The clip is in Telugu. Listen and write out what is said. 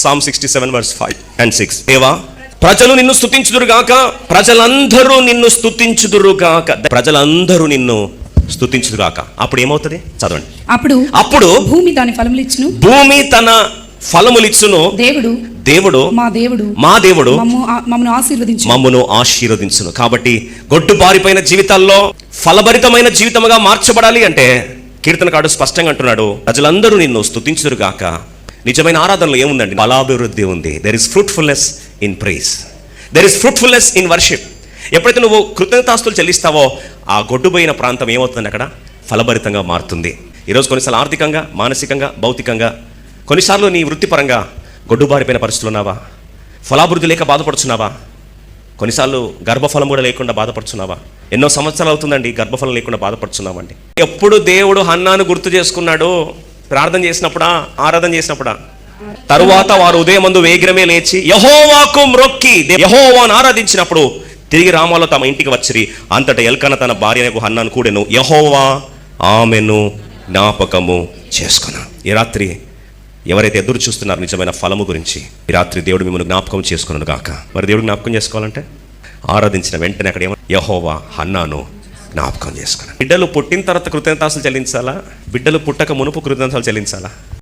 Psalm 67 verse 5 and 6. దేవా ప్రజలు నిన్ను స్తుతించుదురుగాక, ప్రజలందరూ నిన్ను స్తుతించుదురుగాక, ప్రజలందరూ నిన్ను స్తుతించుదురుగాక. అప్పుడు ఏమవుతుంది? చదవండి. అప్పుడు భూమి దాని ఫలములిచ్చును, భూమి తన ఫలములిచ్చును. దేవుడు మా దేవుడు మమ్మను ఆశీర్వదించును. కాబట్టి గొడ్డు బారిపోయిన జీవితాల్లో ఫలభరితమైన జీవితముగా మార్చబడాలి అంటే కీర్తనకారుడు స్పష్టంగా అంటున్నాడు, ప్రజలందరూ నిన్ను స్తుతించుదురుగాక. నిజమైన ఆరాధనలో ఏముందండి? బలాభివృద్ధి ఉంది. There is fruitfulness in praise, there is fruitfulness in worship. ఎప్పుడైతే నువ్వు కృతజ్ఞతాస్తులు చెల్లిస్తావో ఆ గొడ్డుపోయిన ప్రాంతం ఏమవుతుంది? అక్కడ ఫలభరితంగా మారుతుంది. ఈరోజు కొన్నిసార్లు ఆర్థికంగా, మానసికంగా, భౌతికంగా, కొన్నిసార్లు నీ వృత్తిపరంగా గొడ్డుబారిపోయిన పరిస్థితులు ఉన్నావా? ఫలాభివృద్ధి లేక బాధపడుచున్నావా? కొన్నిసార్లు గర్భఫలం కూడా లేకుండా బాధపడుచున్నావా? ఎన్నో సంవత్సరాలు అవుతుందండి గర్భఫలం లేకుండా బాధపడుచున్నామండి. ఎప్పుడు దేవుడు హన్నాను గుర్తు చేసుకున్నాడు? ప్రార్థన చేసినప్పుడా, ఆరాధన చేసినప్పుడా? తరువాత వారు ఉదయమందు వేగిరమే లేచి యెహోవాకు మ్రొక్కి యెహోవాను ఆరాధించినప్పుడు తిరిగి రామాలో తమ ఇంటికి వచ్చిరి. అంతటా ఎల్కానా తన భార్యకు హన్నాను కూడెను, యెహోవా ఆమెను జ్ఞాపకము చేసుకున్నా. ఈ రాత్రి ఎవరైతే ఎదురు చూస్తున్నారు నిజమైన ఫలము గురించి, ఈ రాత్రి దేవుడు మిమ్మల్ని జ్ఞాపకం చేసుకున్నాను గాక. మరి దేవుడు జ్ఞాపకం చేసుకోవాలంటే ఆరాధించిన వెంటనే అక్కడ ఏమో యెహోవా హన్నాను జ్ఞాపకం చేసుకున్నాను. బిడ్డలు పుట్టిన తర్వాత కృతజ్ఞతాస్తులు చెల్లించాలా? బిడ్డలు పుట్టక మునుపు కృతజ్ఞతలు చెల్లించాలా?